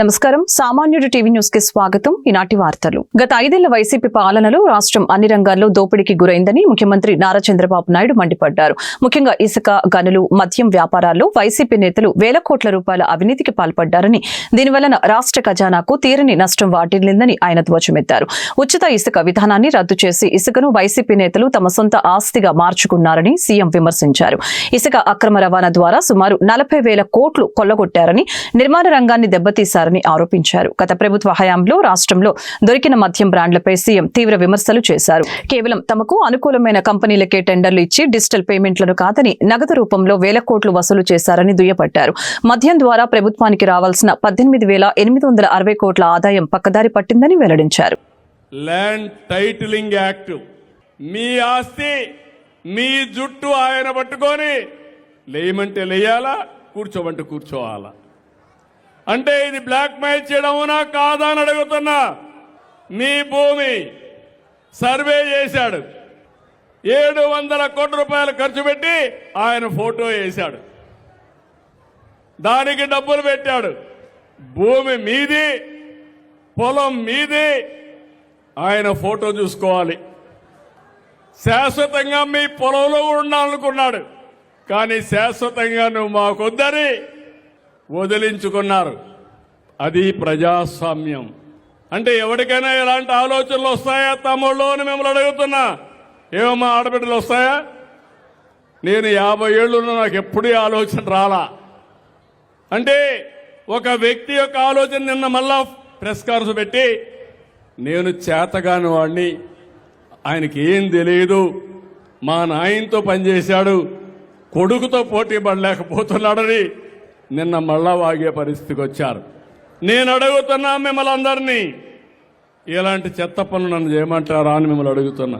నమస్కారం. సామాన్యుడి TV news కి స్వాగతం. ఈనాటి వార్తలు. గత 5 ఏళ్ల వైసీపీ పాలనలో రాష్ట్రం అన్ని రంగాల్లో దోపిడీకి గురైందని ముఖ్యమంత్రి నారా చంద్రబాబు నాయుడు మండిపడ్డారు. ముఖ్యంగా ఇసుక, గనులు, మద్యం వ్యాపారాల్లో వైసీపీ నేతలు వేల కోట్ల రూపాయల అవినీతికి పాల్పడ్డారని, దీనివలన రాష్ట్ర ఖజానాకు తీరని నష్టం వాటిల్లిందని ఆయన ధ్వజమెత్తారు. ఉచిత ఇసుక విధానాన్ని రద్దు చేసి ఇసుకను వైసీపీ నేతలు తమ సొంత ఆస్తిగా మార్చుకున్నారని సీఎం విమర్శించారు. ఇసుక అక్రమ రవాణా ద్వారా సుమారు 40,000 కోట్లు కొల్లగొట్టారని, నిర్మాణ రంగాన్ని దెబ్బతీశారని ఆరోపించారు. గత ప్రభుత్వ హయాంలో రాష్ట్రంలో దొరికిన మద్యం బ్రాండ్లపై సీఎం తీవ్ర విమర్శలు చేశారు. కేవలం తమకు అనుకూలమైన కంపెనీలకే టెండర్లు ఇచ్చి డిజిటల్ పేమెంట్లను కాదని నగదు రూపంలో వేల కోట్లు వసూలు చేశారని దుయ్యబట్టారు. మద్యం ద్వారా ప్రభుత్వానికి రావాల్సిన 18,860 కోట్ల ఆదాయం పక్కదారి పట్టిందని వెల్లడించారు. ల్యాండ్ టైటిలింగ్ యాక్ట్, మీ ఆస్తి మీ జుట్టు ఆయన పట్టుకొని లేయమంటే లేయాలా, కూర్చోమంటే కూర్చోవాలా? అంటే ఇది బ్లాక్ మెయిల్ చేయడమునా కాదా అని అడుగుతున్నా. మీ భూమి సర్వే చేశాడు, 700 కోట్ల రూపాయలు ఖర్చు పెట్టి ఆయన ఫోటో వేశాడు, దానికి డబ్బులు పెట్టాడు. భూమి మీది, పొలం మీది, ఆయన ఫోటో చూసుకోవాలి. శాశ్వతంగా మీ పొలంలో ఉండాలనుకున్నాడు, కానీ శాశ్వతంగా నువ్వు మాకొద్దని వదిలించుకున్నారు. అది ప్రజాస్వామ్యం. అంటే ఎవరికైనా ఎలాంటి ఆలోచనలు వస్తాయా తమ్ముళ్ళు అని మిమ్మల్ని అడుగుతున్నా. ఏమమ్మా ఆడబిడ్డలు వస్తాయా? నేను 50 ఏళ్ళున్నా నాకు ఎప్పుడూ ఆలోచన రాలా. అంటే ఒక వ్యక్తి యొక్క ఆలోచన నిన్న మళ్ళా ప్రెస్ కాన్ఫరెన్స్ పెట్టి నేను చేతగాని వాడిని, ఆయనకి ఏం తెలియదు, మా నాయనతో పనిచేశాడు, కొడుకుతో పోటీ పడలేకపోతున్నాడని నిన్న మళ్ళా వాగే పరిస్థితికి వచ్చారు. నేను అడుగుతున్నా మిమ్మల్ని అందరినీ, ఇలాంటి చెత్త పనులు నన్ను చేయమంటారా అని మిమ్మల్ని అడుగుతున్నా.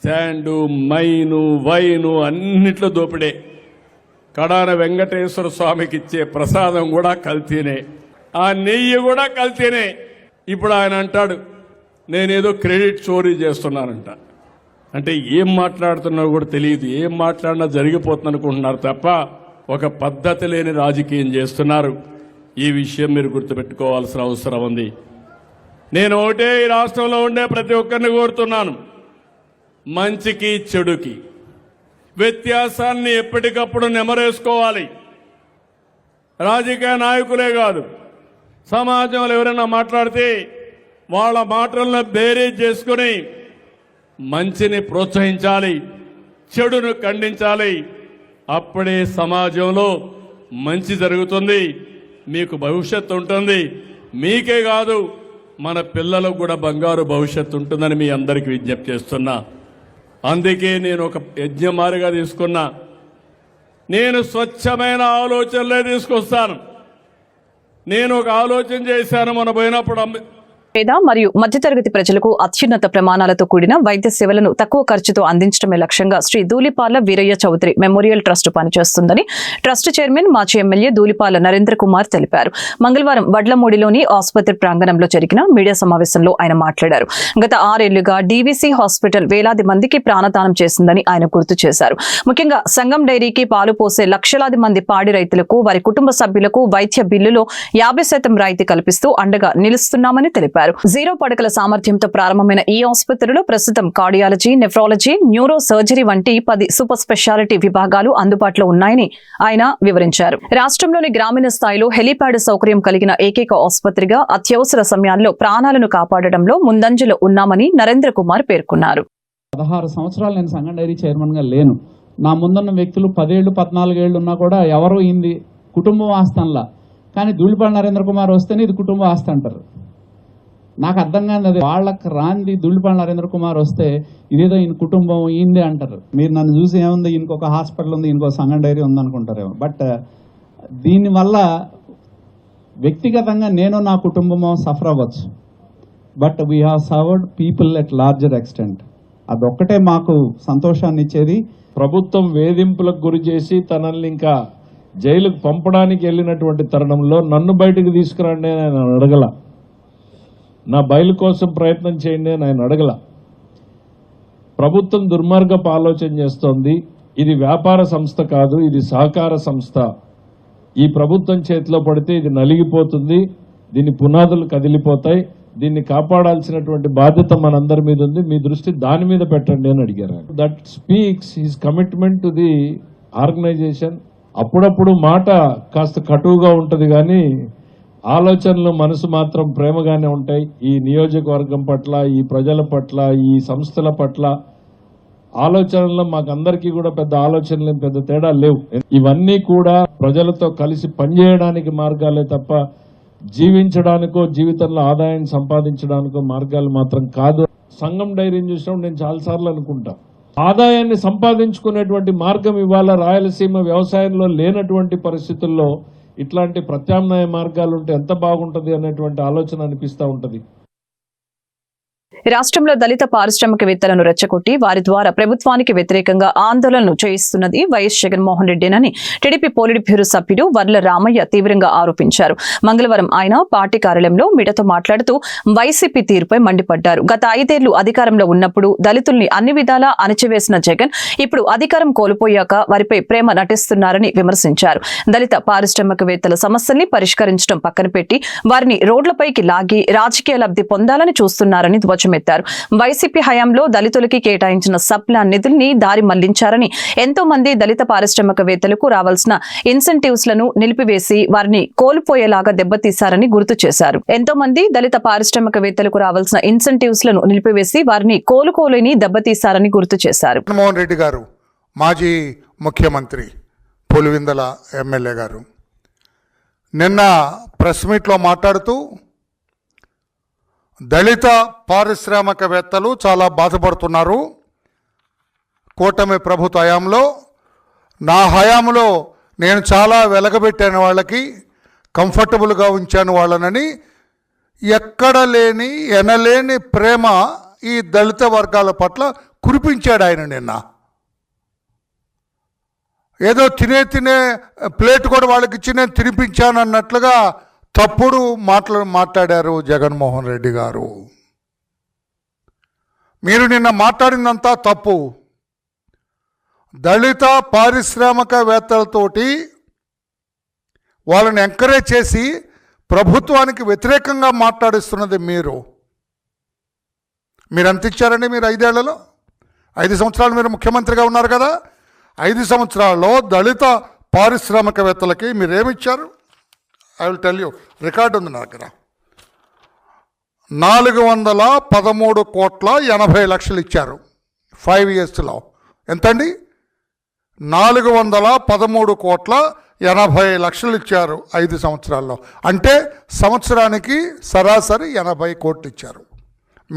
శాండు, మైను, వైను అన్నిట్లో దోపిడే. కడాన వెంకటేశ్వర స్వామికి ఇచ్చే ప్రసాదం కూడా కల్తీనే, ఆ నెయ్యి కూడా కల్తీనే. ఇప్పుడు ఆయన అంటాడు నేనేదో క్రెడిట్ చోరీ చేస్తున్నానంట. అంటే ఏం మాట్లాడుతున్నారో కూడా తెలియదు, ఏం మాట్లాడినా జరిగిపోతుంది అనుకుంటున్నారు తప్ప ఒక పద్ధతి లేని రాజకీయం చేస్తున్నారు. ఈ విషయం మీరు గుర్తుపెట్టుకోవాల్సిన అవసరం ఉంది. నేను ఒకటే ఈ రాష్ట్రంలో ఉండే ప్రతి ఒక్కరిని కోరుతున్నాను, మంచికి చెడుకి వ్యత్యాసాన్ని ఎప్పటికప్పుడు నెమరేసుకోవాలి. రాజకీయ నాయకులే కాదు, సమాజంలో ఎవరైనా మాట్లాడితే వాళ్ళ మాటలను బేరీజ్ చేసుకుని మంచిని ప్రోత్సహించాలి, చెడును ఖండించాలి. అప్పుడే సమాజంలో మంచి జరుగుతుంది, మీకు భవిష్యత్తు ఉంటుంది. మీకే కాదు మన పిల్లలకు కూడా బంగారు భవిష్యత్తు ఉంటుందని మీ అందరికీ విజ్ఞప్తి చేస్తున్నా. అందుకే నేను ఒక యజ్ఞమారిగా తీసుకున్నా. నేను స్వచ్ఛమైన ఆలోచనలే తీసుకొస్తాను. నేను ఒక ఆలోచన చేశాను, మన పోయినప్పుడు పేద మరియు మధ్యతరగతి ప్రజలకు అత్యున్నత ప్రమాణాలతో కూడిన వైద్య సేవలను తక్కువ ఖర్చుతో అందించడమే లక్ష్యంగా శ్రీ ధూళిపాల వీరయ్య చౌదరి మెమోరియల్ ట్రస్ట్ పనిచేస్తుందని ట్రస్ట్ చైర్మన్ మాజీ ఎమ్మెల్యే ధూళిపాల నరేంద్ర కుమార్ తెలిపారు. మంగళవారం వడ్లమూడిలోని ఆసుపత్రి ప్రాంగణంలో జరిగిన మీడియా సమావేశంలో ఆయన మాట్లాడారు. గత 6 ఏళ్లుగా డీవీసీ హాస్పిటల్ వేలాది మందికి ప్రాణదానం చేసిందని ఆయన గుర్తు చేశారు. ముఖ్యంగా సంగం డైరీకి పాలు పోసే లక్షలాది మంది పాడి రైతులకు, వారి కుటుంబ సభ్యులకు వైద్య బిల్లులో 50% రాయితీ కల్పిస్తూ అండగా నిలుస్తున్నామని తెలిపారు. 0 పడకల సామర్థ్యంతో ప్రారంభమైన ఈ ఆసుపత్రిలో ప్రస్తుతం కార్డియాలజీ, నెఫ్రాలజీ, న్యూరో సర్జరీ వంటి 10 సూపర్ స్పెషాలిటీ విభాగాలు అందుబాటులో ఉన్నాయని ఆయన వివరించారు. రాష్ట్రంలోని గ్రామీణ స్థాయిలో హెలీప్యాడ్ సౌకర్యం కలిగిన ఏకైక ఆసుపత్రిగా అత్యవసర సమయాల్లో ప్రాణాలను కాపాడడంలో ముందంజలో ఉన్నామని నరేంద్ర కుమార్ పేర్కొన్నారు. 16 సంవత్సరాలు నేను సంగం డైరీ చైర్మన్ గా లేను. నా ముందున్న వ్యక్తులు 10 ఏళ్ళు 14 ఏళ్ళు ఉన్నా కూడా ఎవరు ఇంది కుటుంబం ఆస్తంలా, కానీ ధూళిపాల నరేంద్ర కుమార్ వస్తేనే ఇది కుటుంబ ఆస్తి అంటారు. నాకు అర్థం కాదు, అది వాళ్ళకి రాంది. ధూళిపాల నరేంద్ర కుమార్ వస్తే ఇదేదో ఈయన కుటుంబం ఈయనదే అంటారు. మీరు నన్ను చూసి ఏముంది, ఇంకొక హాస్పిటల్ ఉంది, ఇంకో సంగం డైరీ ఉందనుకుంటారేమో. బట్ దీనివల్ల వ్యక్తిగతంగా నేను నా కుటుంబము సఫర్ అవ్వచ్చు, but we have served people at larger extent. అదొక్కటే మాకు సంతోషాన్ని ఇచ్చేది. ప్రభుత్వం వేధింపులకు గురి చేసి తనల్ని ఇంకా జైలుకు పంపడానికి వెళ్ళినటువంటి తరుణంలో నన్ను బయటకు తీసుకురండి అని ఆయన అడగల, నా బయలు కోసం ప్రయత్నం చేయండి అని ఆయన అడగల. ప్రభుత్వం దుర్మార్గపు ఆలోచన చేస్తోంది. ఇది వ్యాపార సంస్థ కాదు, ఇది సహకార సంస్థ. ఈ ప్రభుత్వం చేతిలో పడితే ఇది నలిగిపోతుంది. దీని పునాదులు కదిలిపోతాయి. దీన్ని కాపాడాల్సినటువంటి బాధ్యత మనందరి మీద ఉంది. మీ దృష్టి దాని మీద పెట్టండి అని అడిగారు. That speaks his commitment to the organisation. అప్పుడప్పుడు మాట కాస్త కటువుగా ఉంటుంది కానీ ఆలోచనలు మనసు మాత్రం ప్రేమగానే ఉంటాయి. ఈ నియోజకవర్గం పట్ల, ఈ ప్రజల పట్ల, ఈ సంస్థల పట్ల ఆలోచనల్లో మాకందరికీ కూడా పెద్ద ఆలోచనలు పెద్ద తేడా లేవు. ఇవన్నీ కూడా ప్రజలతో కలిసి పనిచేయడానికి మార్గాలే తప్ప జీవించడానికో జీవితంలో ఆదాయం సంపాదించడానికో మార్గాలు మాత్రం కాదు. సంఘం డైరీని చూసినప్పుడు నేను చాలాసార్లు అనుకుంటా, ఆదాయాన్ని సంపాదించుకునేటువంటి మార్గం ఇవాళ రాయలసీమ వ్యవసాయంలో లేనటువంటి పరిస్థితుల్లో ఇట్లాంటి ప్రత్యామ్నాయ మార్గాలు ఉంటే ఎంత బాగుంటుంది అనేటువంటి ఆలోచన అనిపిస్తూ ఉంటుంది. రాష్ట్రంలో దళిత పారిశ్రామికవేత్తలను రెచ్చగొట్టి వారి ద్వారా ప్రభుత్వానికి వ్యతిరేకంగా ఆందోళనలు చేయిస్తున్నది వైఎస్ జగన్మోహన్ రెడ్డినని టీడీపీ పోలిట్ బ్యూరో సభ్యుడు వర్ల రామయ్య తీవ్రంగా ఆరోపించారు. మంగళవారం ఆయన పార్టీ కార్యాలయంలో మీడియాతో మాట్లాడుతూ వైసీపీ తీరుపై మండిపడ్డారు. గత 5 ఏళ్లు అధికారంలో ఉన్నప్పుడు దళితుల్ని అన్ని విధాలా అణచివేసిన జగన్ ఇప్పుడు అధికారం కోల్పోయాక వారిపై ప్రేమ నటిస్తున్నారని విమర్శించారు. దళిత పారిశ్రామికవేత్తల సమస్యల్ని పరిష్కరించడం పక్కన పెట్టి వారిని రోడ్లపైకి లాగి రాజకీయ లబ్ధి పొందాలని చూస్తున్నారని ధ్వజమెత్తారు. వైసీపీ హయాంలో దళితులకి కేటాయించిన సప్లాన్ నిధుల్ని దారి మళ్లించారని, ఎంతో మంది దళిత పారిశ్రామికవేత్తలకు రావాల్సిన ఇన్సెంటివ్స్ లను నిలిపివేసి వారిని కోల్పోయేలాగా దెబ్బతీశారని గుర్తు చేశారు. ఎంతో మంది దళిత పారిశ్రామికవేత్తలకు రావాల్సిన ఇన్సెంటివ్స్ లను నిలిపివేసి వారిని కోలుకోలేని దెబ్బతీశారని గుర్తు చేశారు. జగన్మోహన్ రెడ్డి గారు, మాజీ ముఖ్యమంత్రి పులివెందుల ఎమ్మెల్యే గారు నిన్న ప్రెస్ మీట్లో మాట్లాడుతూ దళిత పారిశ్రామికవేత్తలు చాలా బాధపడుతున్నారు. కూటమి ప్రభుత్వ హయాంలో, నా హయాంలో నేను చాలా వెలగబెట్టాను, వాళ్ళకి కంఫర్టబుల్గా ఉంచాను వాళ్ళనని ఎక్కడ లేని ఎనలేని ప్రేమ ఈ దళిత వర్గాల పట్ల కురిపించాడు ఆయన నిన్న. ఏదో తినే ప్లేట్ కూడా వాళ్ళకి ఇచ్చి నేను తినిపించాను అన్నట్లుగా తప్పుడు మాట్లాడారు జగన్మోహన్ రెడ్డి గారు. మీరు నిన్న మాట్లాడిందంతా తప్పు. దళిత పారిశ్రామికవేత్తలతోటి వాళ్ళని ఎంకరేజ్ చేసి ప్రభుత్వానికి వ్యతిరేకంగా మాట్లాడిస్తున్నది మీరు. ఎంత ఇచ్చారండి మీరు 5 ఏళ్లలో? 5 సంవత్సరాలు మీరు ముఖ్యమంత్రిగా ఉన్నారు కదా. 5 సంవత్సరాల్లో దళిత పారిశ్రామికవేత్తలకి మీరేమిచ్చారు? I will tell you, record ఉంది నా దగ్గర. 413,80,00,000 ఇచ్చారు 5 yearsలో. ఎంతండి? 413,80,00,000 ఇచ్చారు 5 సంవత్సరాల్లో. అంటే సంవత్సరానికి సరాసరి 80 కోట్లు ఇచ్చారు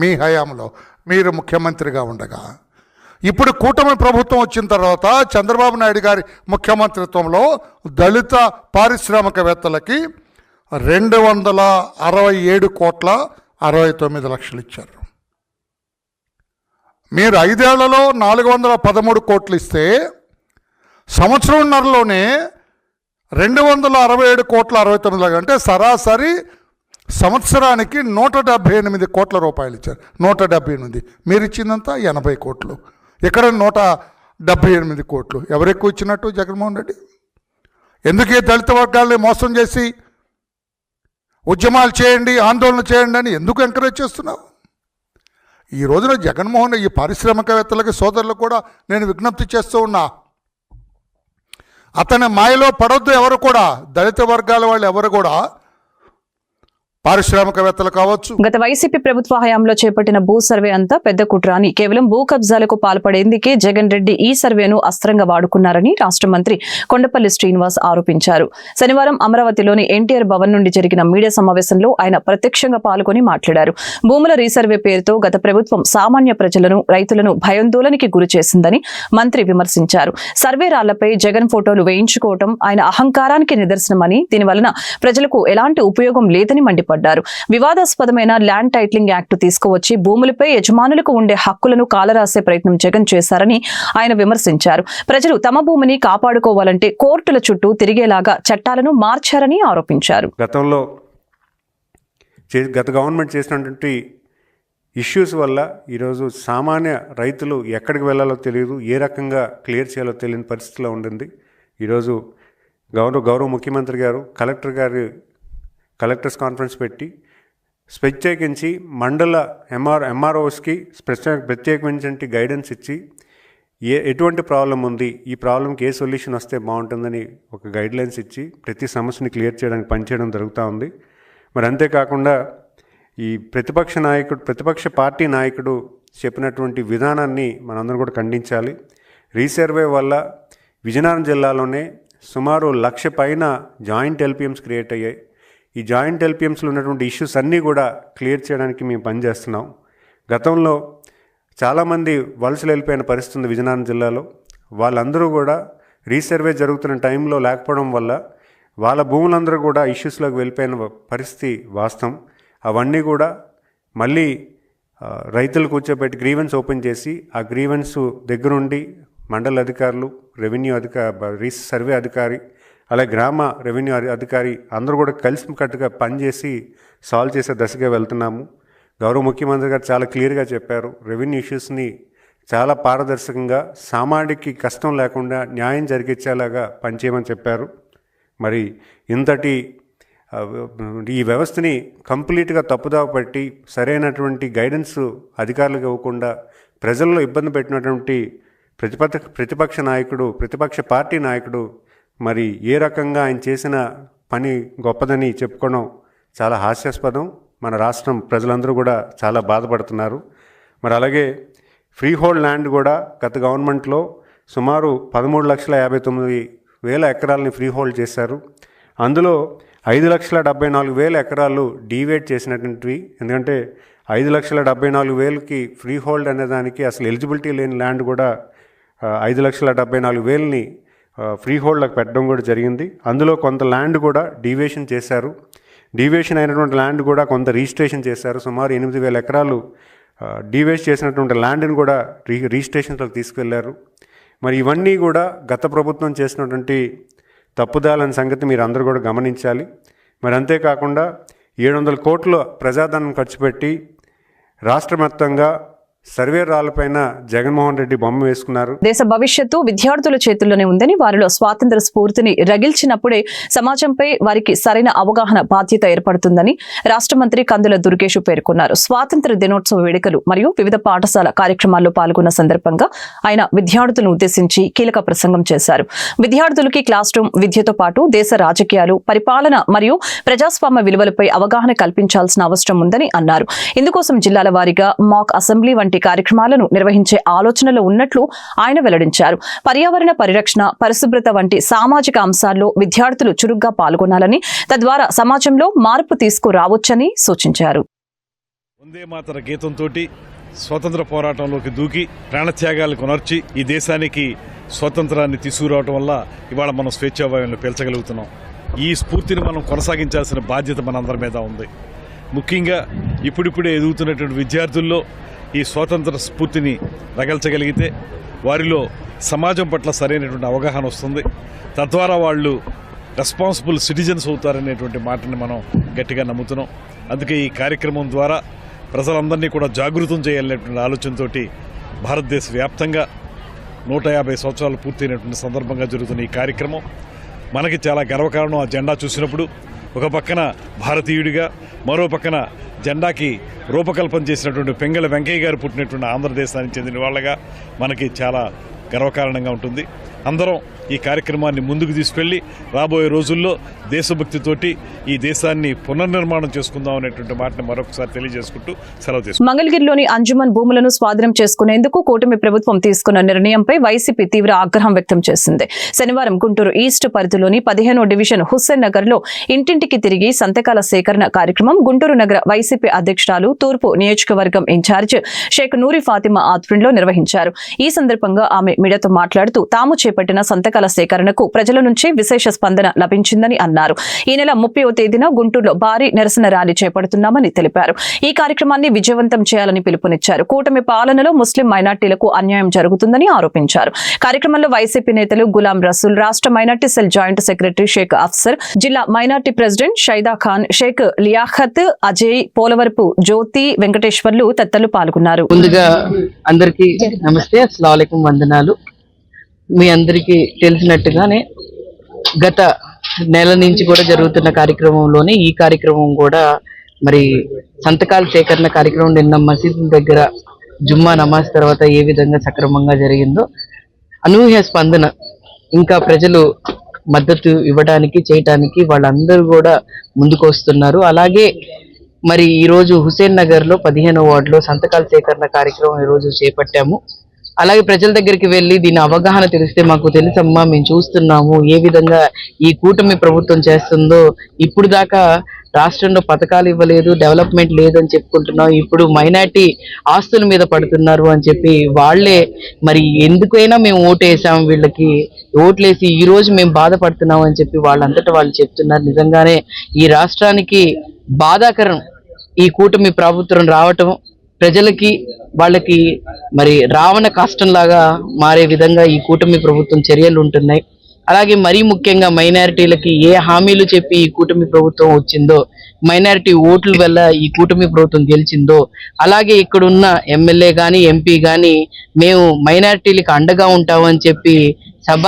మీ హయాంలో, మీరు ముఖ్యమంత్రిగా ఉండగా. ఇప్పుడు కూటమి ప్రభుత్వం వచ్చిన తర్వాత చంద్రబాబు నాయుడు గారి ముఖ్యమంత్రిత్వంలో దళిత పారిశ్రామికవేత్తలకి 267,69,00,000 ఇచ్చారు. మీరు 5 ఏళ్లలో 413 కోట్లు ఇస్తే సంవత్సరంన్నరలోనే 267,69,00,000 అంటే సరాసరి సంవత్సరానికి 178 కోట్ల రూపాయలు ఇచ్చారు. 178. మీరు ఇచ్చిందంతా 80 కోట్లు. ఇక్కడ 178 కోట్లు. ఎవరు ఎక్కువ ఇచ్చినట్టు జగన్మోహన్ రెడ్డి? ఎందుకు ఈ దళిత వర్గాల్ని మోసం చేసి ఉద్యమాలు చేయండి, ఆందోళన చేయండి అని ఎందుకు ఎంకరేజ్ చేస్తున్నావు? ఈ రోజున జగన్మోహన్ ఈ పారిశ్రామికవేత్తలకి సోదరులకు కూడా నేను విజ్ఞప్తి చేస్తూ ఉన్నా, అతని మాయలో పడొద్దు ఎవరు కూడా. దళిత వర్గాల వాళ్ళు ఎవరు కూడా, పారిశ్రామికవేత్తలు కావచ్చు. గత వైసీపీ ప్రభుత్వ హయాంలో చేపట్టిన భూ సర్వే అంతా పెద్ద కుట్ర అని, కేవలం భూ కబ్జాలకు పాల్పడేందుకే జగన్ రెడ్డి ఈ సర్వేను అస్త్రంగా వాడుకున్నారని రాష్ట్ర మంత్రి కొండపల్లి శ్రీనివాస్ ఆరోపించారు. శనివారం అమరావతిలోని ఎన్టీఆర్ భవన్ నుండి జరిగిన మీడియా సమావేశంలో ఆయన ప్రత్యక్షంగా పాల్గొని మాట్లాడారు. భూముల రీసర్వే పేరుతో గత ప్రభుత్వం సామాన్య ప్రజలను, రైతులను భయాందోళనకి గురి చేసిందని మంత్రి విమర్శించారు. సర్వే రాళ్లపై జగన్ ఫోటోలు వేయించుకోవడం ఆయన అహంకారానికి నిదర్శనమని, దీనివలన ప్రజలకు ఎలాంటి ఉపయోగం లేదని మండిపడ్డారు. వివాదాస్పదమైన ల్యాండ్ టైటిలింగ్ యాక్ట్ తీసుకువచ్చి భూములపై యజమానులకు ఉండే హక్కులను కాలరాసే ప్రయత్నం జగన్ చేశారని ఆయన విమర్శించారు. ప్రజలు తమ భూమిని కాపాడుకోవాలంటే కోర్టుల చుట్టూ తిరిగేలాగా చట్టాలను మార్చారని ఆరోపించారు. గత గవర్నమెంట్ చేసినటువంటి ఇష్యూస్ వల్ల ఈరోజు సామాన్య రైతులు ఎక్కడికి వెళ్ళాలో తెలియదు, ఏ రకంగా క్లియర్ చేయాలో తెలియని పరిస్థితిలో ఉండింది. ఈరోజు గౌరవ ముఖ్యమంత్రి గారు, కలెక్టర్ గారి కలెక్టర్స్ కాన్ఫరెన్స్ పెట్టి ప్రత్యేకించి మండల ఎంఆర్ఓస్కి ప్రత్యేకించి గైడెన్స్ ఇచ్చి ఎటువంటి ప్రాబ్లం ఉంది, ఈ ప్రాబ్లంకి ఏ సొల్యూషన్ వస్తే బాగుంటుందని ఒక గైడ్లైన్స్ ఇచ్చి ప్రతి సమస్యని క్లియర్ చేయడానికి పనిచేయడం జరుగుతూ ఉంది. మరి అంతేకాకుండా ఈ ప్రతిపక్ష పార్టీ నాయకుడు చెప్పినటువంటి విధానాన్ని మనందరం కూడా ఖండించాలి. రీసర్వే వల్ల విజయనగరం జిల్లాలోనే సుమారు 1,00,000 పైన జాయింట్ ఎల్పిఎమ్స్ క్రియేట్ అయ్యాయి. ఈ జాయింట్ ఎల్పిఎమ్స్లో ఉన్నటువంటి ఇష్యూస్ అన్నీ కూడా క్లియర్ చేయడానికి మేము పనిచేస్తున్నాం. గతంలో చాలామంది వలసలు వెళ్ళిపోయిన పరిస్థితి ఉంది విజయనగరం జిల్లాలో. వాళ్ళందరూ కూడా రీసర్వే జరుగుతున్న టైంలో లేకపోవడం వల్ల వాళ్ళ భూములందరూ కూడా ఇష్యూస్లోకి వెళ్ళిపోయిన పరిస్థితి వాస్తవం. అవన్నీ కూడా మళ్ళీ రైతులు కూర్చోబెట్టి గ్రీవెన్స్ ఓపెన్ చేసి ఆ గ్రీవెన్స్ దగ్గరుండి మండల అధికారులు, రెవెన్యూ సర్వే అధికారి, అలాగే గ్రామ రెవెన్యూ అధికారి అందరూ కూడా కలిసికట్టుగా పనిచేసి సాల్వ్ చేసే దశగా వెళ్తున్నాము. గౌరవ ముఖ్యమంత్రి గారు చాలా క్లియర్గా చెప్పారు, రెవెన్యూ ఇష్యూస్ని చాలా పారదర్శకంగా సామాన్యుడికి కష్టం లేకుండా న్యాయం జరిగించేలాగా పనిచేయమని చెప్పారు. మరి ఇంతటి ఈ వ్యవస్థని కంప్లీట్గా తప్పుదావ పట్టి సరైనటువంటి గైడెన్స్ అధికారులకు ఇవ్వకుండా ప్రజల్లో ఇబ్బంది పెట్టినటువంటి ప్రతిపక్ష పార్టీ నాయకుడు మరి ఏ రకంగా ఆయన చేసిన పని గొప్పదని చెప్పుకోవడం చాలా హాస్యాస్పదం. మన రాష్ట్రం ప్రజలందరూ కూడా చాలా బాధపడుతున్నారు. మరి అలాగే ఫ్రీ హోల్డ్ ల్యాండ్ కూడా గత గవర్నమెంట్లో సుమారు 13,59,000 ఎకరాలని ఫ్రీ హోల్డ్ చేశారు. అందులో 5,74,000 ఎకరాలు డీవేట్ చేసినటువంటివి. ఎందుకంటే 5,74,000కి ఫ్రీ హోల్డ్ అనేదానికి అసలు ఎలిజిబిలిటీ లేని ల్యాండ్ కూడా 5,74,000ని ఫ్రీ హోల్డ్లకు పెట్టడం కూడా జరిగింది. అందులో కొంత ల్యాండ్ కూడా డీవేషన్ చేశారు. డీవేషన్ అయినటువంటి ల్యాండ్ కూడా కొంత రిజిస్ట్రేషన్ చేశారు. సుమారు 8,000 ఎకరాలు డీవేస్ట్ చేసినటువంటి ల్యాండ్ని కూడా రిజిస్ట్రేషన్లోకి తీసుకెళ్లారు. మరి ఇవన్నీ కూడా గత ప్రభుత్వం చేసినటువంటి తప్పుదాలనే సంగతి మీరు అందరూ కూడా గమనించాలి. మరి అంతేకాకుండా 700 కోట్ల ప్రజాధనం ఖర్చు పెట్టి రాష్ట్ర వ్యాప్తంగా సర్వేరాలపైన జగన్మోహన్ రెడ్డి బొమ్మ వేసుకున్నారు. దేశ భవిష్యత్తు విద్యార్థుల చేతుల్లోనే ఉందని, వారిలో స్వాతంత్ర స్ఫూర్తిని రగిల్చినప్పుడే సమాజంపై వారికి సరైన అవగాహన బాధ్యత ఏర్పడుతుందని రాష్ట్ర మంత్రి కందుల దుర్గేష్ పేర్కొన్నారు. స్వాతంత్ర దినోత్సవ వేడుకలు మరియు వివిధ పాఠశాల కార్యక్రమాల్లో పాల్గొన్న సందర్భంగా ఆయన విద్యార్థులను ఉద్దేశించి కీలక ప్రసంగం చేశారు. విద్యార్థులకి క్లాస్ రూమ్ విద్యతో పాటు దేశ రాజకీయాలు, పరిపాలన మరియు ప్రజాస్వామ్య విలువలపై అవగాహన కల్పించాల్సిన అవసరం ఉందని అన్నారు. ఇందుకోసం జిల్లాల వారీగా మాక్ అసెంబ్లీ వంటి కార్యక్రమాలను నిర్వహించే ఆలోచనలో ఉన్నట్లు ఆయన వెల్లడించారు. పర్యావరణ పరిరక్షణ, పరిశుభ్రత వంటి సామాజిక అంశాల్లో విద్యార్థులు చురుగ్గా పాల్గొనాలని, తద్వారా సమాజంలో మార్పు తీసుకురావచ్చని సూచించారు. వందే మాతర గీతంతో స్వతంత్ర పోరాటంలోకి దూకి ప్రాణత్యాగాలు కొనర్చి ఈ దేశానికి స్వతంత్రాన్ని తీసుకురావడం వల్ల ఇవాళ మనం స్వేచ్ఛావాయువులను పీల్చగలుగుతున్నాం. ఈ స్ఫూర్తిని మనం కొనసాగించాల్సిన బాధ్యత మనందరి మీద ఉంది. ముఖ్యంగా ఇప్పుడిప్పుడే ఎదుగుతున్నటువంటి విద్యార్థుల్లో ఈ స్వాతంత్ర స్ఫూర్తిని రగల్చగలిగితే వారిలో సమాజం పట్ల సరైనటువంటి అవగాహన వస్తుంది. తద్వారా వాళ్ళు రెస్పాన్సిబుల్ సిటిజన్స్ అవుతారనేటువంటి మాటని మనం గట్టిగా నమ్ముతున్నాం. అందుకే ఈ కార్యక్రమం ద్వారా ప్రజలందరినీ కూడా జాగృతం చేయాలనేటువంటి ఆలోచనతో భారతదేశ వ్యాప్తంగా 150 సంవత్సరాలు పూర్తయినటువంటి సందర్భంగా జరుగుతున్న ఈ కార్యక్రమం మనకి చాలా గర్వకారణం. ఆ జెండా చూసినప్పుడు ఒక పక్కన భారతీయుడిగా, మరో పక్కన జెండాకి రూపకల్పన చేసినటువంటి పెంగళ వెంకయ్య గారు పుట్టినటువంటి ఆంధ్రదేశానికి చెందిన వాళ్ళగా మనకి చాలా గర్వకారణంగా ఉంటుంది. అందరం ఈ కార్యక్రమాన్ని ముందుకు తీసుకెళ్లి రాబోయే రోజుల్లో దేశభక్తితోటి ఈ దేశాన్ని పునర్నిర్మాణం చేసుకుందాం అనేటువంటి మాటని మరొకసారి తెలియజేసుకుంటూ సెలవు తీసుకుంటాం. మంగళగిరిలోని అంజుమన్ భూములను స్వాధీనం చేసుకునేందుకు కూటమి ప్రభుత్వం తీసుకున్న నిర్ణయంపై వైసీపీ తీవ్ర ఆగ్రహం వ్యక్తం చేసింది. శనివారం గుంటూరు ఈస్ట్ పరిధిలోని 15వ డివిజన్ హుస్సేన్ నగర్ లో ఇంటింటికి తిరిగి సంతకాల సేకరణ కార్యక్రమం గుంటూరు నగర వైసీపీ అధ్యక్షురాలు, తూర్పు నియోజకవర్గం ఇన్ఛార్జ్ షేక్ నూరి ఫాతిమా ఆధ్వర్యంలో నిర్వహించారు. ఈ సందర్భంగా ఆమె మీడియాతో మాట్లాడుతూ తాము చేపట్టిన సంతకాల సేకరణకు ప్రజల నుంచి విశేష స్పందన లభించిందని అన్నారు. ఈ నెల 30వ తేదీన గుంటూరులో భారీ నిరసన ర్యాలీ చేపడుతున్నామని తెలిపారు. ఈ కార్యక్రమాన్ని విజయవంతం చేయాలని పిలుపునిచ్చారు. కూటమి పాలనలో ముస్లిం మైనార్టీలకు అన్యాయం జరుగుతుందని ఆరోపించారు. కార్యక్రమంలో వైసీపీ నేతలు గులాం రసూల్, రాష్ట్ర minority cell joint secretary Sheikh Afsar, జిల్లా మైనార్టీ ప్రెసిడెంట్ షైదా ఖాన్, షేక్ లియాఖత్, అజయ్, పోలవరపు జ్యోతి, వెంకటేశ్వర్లు తదితరులు పాల్గొన్నారు. ముందుగా అందరికీ నమస్తే, అస్సలాముఅలైకుం, వందనాలు. మీ అందరికీ తెలిసినట్టుగానే గత నెల నుంచి కూడా జరుగుతున్న కార్యక్రమంలోనే ఈ కార్యక్రమం కూడా మరి సంతకాల సేకరణ కార్యక్రమం నిన్న మసీదు దగ్గర జుమ్మా నమాజ్ తర్వాత ఏ విధంగా సక్రమంగా జరిగిందో అనూహ్య స్పందన, ఇంకా ప్రజలు మద్దతు ఇవ్వడానికి చేయటానికి వాళ్ళందరూ కూడా ముందుకు వస్తున్నారు. అలాగే మరి ఈరోజు హుసేన్ నగర్ లో 15వ వార్డులో సంతకాల సేకరణ కార్యక్రమం ఈరోజు చేపట్టాము. అలాగే ప్రజల దగ్గరికి వెళ్ళి దీని అవగాహన తెలిస్తే మాకు తెలుసమ్మా, మేము చూస్తున్నాము ఏ విధంగా ఈ కూటమి ప్రభుత్వం చేస్తుందో, ఇప్పుడు దాకా రాష్ట్రంలో పథకాలు ఇవ్వలేదు, డెవలప్మెంట్ లేదని చెప్పుకుంటున్నాం, ఇప్పుడు మైనార్టీ ఆస్తుల మీద పడుతున్నారు అని చెప్పి వాళ్ళే మరి ఎందుకైనా మేము ఓటేసాం, వీళ్ళకి ఓట్లేసి ఈ రోజు మేము బాధపడుతున్నాం అని చెప్పి వాళ్ళంతటా వాళ్ళు చెప్తున్నారు. నిజంగానే ఈ రాష్ట్రానికి బాధాకరం ఈ కూటమి ప్రభుత్వం రావటం, ప్రజలకి వాళ్ళకి మరి రావణ కష్టంలాగా మారే విధంగా ఈ కూటమి ప్రభుత్వం చర్యలు ఉంటున్నాయి. అలాగే మరీ ముఖ్యంగా మైనారిటీలకి ఏ హామీలు చెప్పి ఈ కూటమి ప్రభుత్వం వచ్చిందో, మైనారిటీ ఓట్ల వల్ల ఈ కూటమి ప్రభుత్వం గెలిచిందో, అలాగే ఇక్కడున్న ఎమ్మెల్యే కానీ ఎంపీ కానీ మేము మైనారిటీలకు అండగా ఉంటామని చెప్పి సభ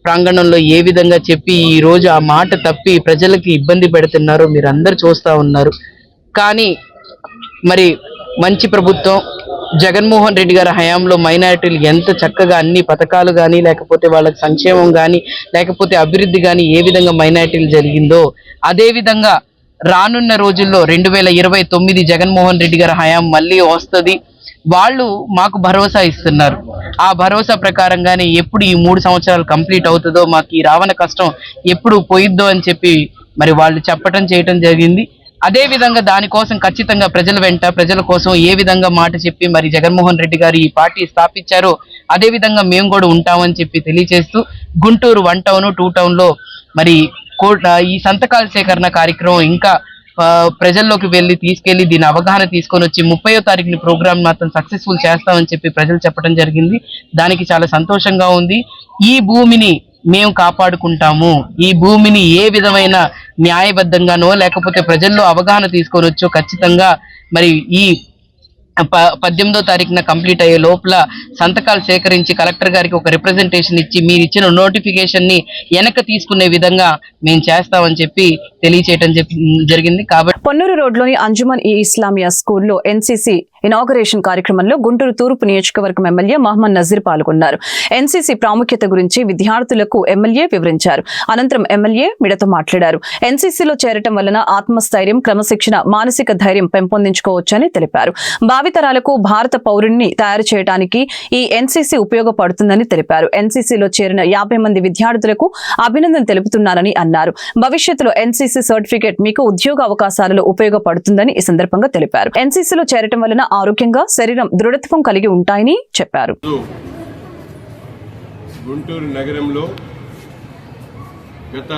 ప్రాంగణంలో ఏ విధంగా చెప్పి ఈ రోజు ఆ మాట తప్పి ప్రజలకి ఇబ్బంది పెడుతున్నారో మీరు అందరు చూస్తా ఉన్నారు. కానీ మరి మంచి ప్రభుత్వం జగన్మోహన్ రెడ్డి గారి హయాంలో మైనారిటీలు ఎంత చక్కగా అన్ని పథకాలు కానీ లేకపోతే వాళ్ళకి సంక్షేమం కానీ లేకపోతే అభివృద్ధి కానీ ఏ విధంగా మైనారిటీలు జరిగిందో అదే విధంగా రానున్న రోజుల్లో 2029 జగన్మోహన్ రెడ్డి గారి హయాం మళ్ళీ వస్తుంది. వాళ్ళు మాకు భరోసా ఇస్తున్నారు. ఆ భరోసా ప్రకారంగానే ఎప్పుడు ఈ 3 సంవత్సరాలు కంప్లీట్ అవుతుందో, మాకు ఈ రావణ కష్టం ఎప్పుడు పోయిద్దో అని చెప్పి మరి వాళ్ళు చెప్పటం చేయటం జరిగింది. అదే విధంగా దానికోసం ఖచ్చితంగా ప్రజల వెంట, ప్రజల కోసం ఏ విధంగా మాట చెప్పి మరి జగన్మోహన్ రెడ్డి గారు ఈ పార్టీ స్థాపించారో అదే విధంగా మేము కూడా ఉంటామని చెప్పి తెలియజేస్తూ గుంటూరు 1 టౌన్ 2 టౌన్ లో మరి ఈ సంతకాల సేకరణ కార్యక్రమం ఇంకా ప్రజల్లోకి వెళ్ళి తీసుకెళ్లి దీని అవగాహన తీసుకొని వచ్చి 30వ తారీఖుని ప్రోగ్రామ్ మాత్రం సక్సెస్ఫుల్ చేస్తామని చెప్పి ప్రజలు చెప్పడం జరిగింది. దానికి చాలా సంతోషంగా ఉంది. ఈ భూమిని మేము కాపాడుకుంటాము, ఈ భూమిని ఏ విధమైన న్యాయబద్ధంగానో లేకపోతే ప్రజల్లో అవగాహన తీసుకొని వచ్చో ఖచ్చితంగా మరి ఈ 18వ తారీఖున కంప్లీట్ అయ్యే లోపల సంతకాలు సేకరించి కలెక్టర్ గారికి ఒక రిప్రజెంటేషన్ ఇచ్చి మీరు ఇచ్చిన నోటిఫికేషన్ ని వెనక తీసుకునే విధంగా మేము చేస్తామని చెప్పి తెలియచేయడం జరిగింది. కాబట్టి పొన్నూరు రోడ్లోని అంజుమన్ ఈ ఇస్లామియా స్కూల్లో ఎన్సీసీ ఇనాగరేషన్ కార్యక్రమంలో గుంటూరు తూర్పు నియోజకవర్గం ఎమ్మెల్యే మహమ్మద్ నజీర్ పాల్గొన్నారు. ఎన్సీసీ ప్రాముఖ్యత గురించి విద్యార్థులకు ఎమ్మెల్యే వివరించారు. అనంతరం ఎమ్మెల్యే మీడియాతో మాట్లాడారు. ఎన్సీసీలో చేరటం వలన ఆత్మస్థైర్యం, క్రమశిక్షణ, మానసిక ధైర్యం పెంపొందించుకోవచ్చని తెలిపారు. భావితరాలకు భారత పౌరుణ్ణి తయారు చేయడానికి ఈ ఎన్సీసీ ఉపయోగపడుతుందని తెలిపారు. ఎన్సీసీలో చేరిన 50 మంది విద్యార్థులకు అభినందన తెలుపుతున్నారని అన్నారు. భవిష్యత్తులో ఎన్సీసీ సర్టిఫికేట్ మీకు ఉద్యోగ అవకాశాలలో ఉపయోగపడుతుందని ఈ సందర్భంగా తెలిపారు. ఎన్సీసీలో చేరటం వలన ఆరోగ్యంగా, శరీరం దృఢత్వం కలిగి ఉంటాయని చెప్పారు. గుంటూరు నగరంలో గత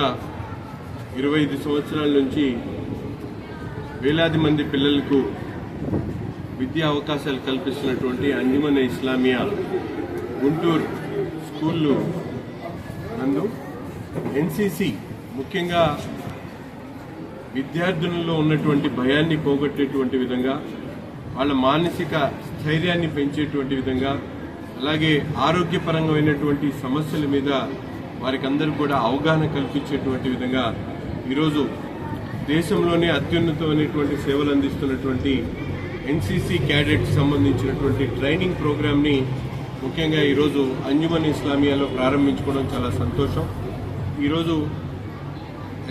25 సంవత్సరాల నుంచి వేలాది మంది పిల్లలకు విద్యా అవకాశాలు కల్పిస్తున్నటువంటి అంజుమన్ ఇస్లామియా గుంటూరు స్కూళ్ళు నందు ఎన్సీసీ ముఖ్యంగా విద్యార్థులలో ఉన్నటువంటి భయాన్ని పోగొట్టేటువంటి విధంగా, వాళ్ళ మానసిక స్థైర్యాన్ని పెంచేటువంటి విధంగా, అలాగే ఆరోగ్యపరమైనటువంటి సమస్యల మీద వారికి అందరూ కూడా అవగాహన కల్పించేటువంటి విధంగా ఈరోజు దేశంలోనే అత్యున్నతమైనటువంటి సేవలు అందిస్తున్నటువంటి ఎన్సీసీ క్యాడెట్ సంబంధించినటువంటి ట్రైనింగ్ ప్రోగ్రామ్ని ముఖ్యంగా ఈరోజు అంజుమన్ ఇస్లామియాలో ప్రారంభించుకోవడం చాలా సంతోషం. ఈరోజు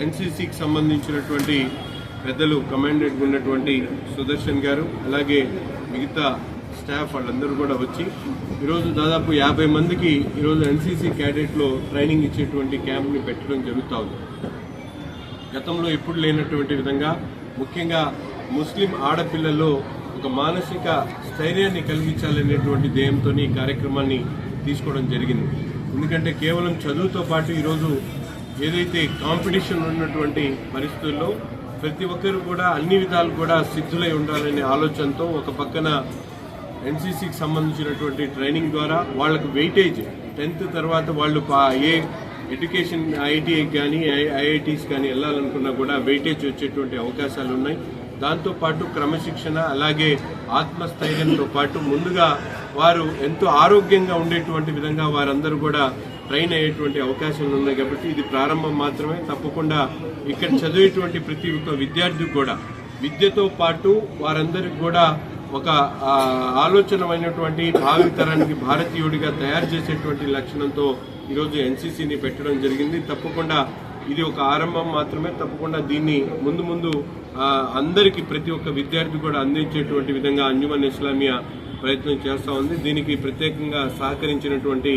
ఎన్సీసీకి సంబంధించినటువంటి పెద్దలు కమాండెంట్ ఉన్నటువంటి సుదర్శన్ గారు అలాగే మిగతా స్టాఫ్ వాళ్ళందరూ కూడా వచ్చి ఈరోజు దాదాపు 50 మందికి ఈరోజు ఎన్సీసీ క్యాడెట్లో ట్రైనింగ్ ఇచ్చేటువంటి క్యాంప్ని పెట్టడం జరుగుతూ ఉంది. గతంలో ఎప్పుడు లేనటువంటి విధంగా ముఖ్యంగా ముస్లిం ఆడపిల్లల్లో ఒక మానసిక స్థైర్యాన్ని కలిగించాలనేటువంటి ధ్యేయంతో ఈ కార్యక్రమాన్ని తీసుకోవడం జరిగింది. ఎందుకంటే కేవలం చదువుతో పాటు ఈరోజు ఏదైతే కాంపిటీషన్ ఉన్నటువంటి పరిస్థితుల్లో ప్రతి ఒక్కరు కూడా అన్ని విధాలు కూడా సిద్ధులై ఉండాలనే ఆలోచనతో ఒక పక్కన ఎన్సీసీకి సంబంధించినటువంటి ట్రైనింగ్ ద్వారా వాళ్లకు వెయిటేజ్ 10th తర్వాత వాళ్ళు ఏ ఎడ్యుకేషన్ ఐఐటీకి కానీ ఐఐటీస్ కానీ వెళ్ళాలనుకున్నా కూడా వెయిటేజ్ వచ్చేటువంటి అవకాశాలు ఉన్నాయి. దాంతోపాటు క్రమశిక్షణ అలాగే ఆత్మస్థైర్యంతో పాటు ముందుగా వారు ఎంతో ఆరోగ్యంగా ఉండేటువంటి విధంగా వారందరూ కూడా ట్రైన్ అయ్యేటువంటి అవకాశాలు ఉన్నాయి. కాబట్టి ఇది ప్రారంభం మాత్రమే. తప్పకుండా ఇక్కడ చదివేటువంటి ప్రతి ఒక్క విద్యార్థికి కూడా విద్యతో పాటు వారందరికీ కూడా ఒక ఆలోచనమైనటువంటి భావి తరానికి భారతీయుడిగా తయారు చేసేటువంటి లక్షణంతో ఈరోజు ఎన్సీసీని పెట్టడం జరిగింది. తప్పకుండా ఇది ఒక ఆరంభం మాత్రమే. తప్పకుండా దీన్ని ముందు అందరికీ ప్రతి ఒక్క విద్యార్థి కూడా అందించేటువంటి విధంగా అంజుమన్ ఇస్లామియా ప్రయత్నం చేస్తూ ఉంది. దీనికి ప్రత్యేకంగా సహకరించినటువంటి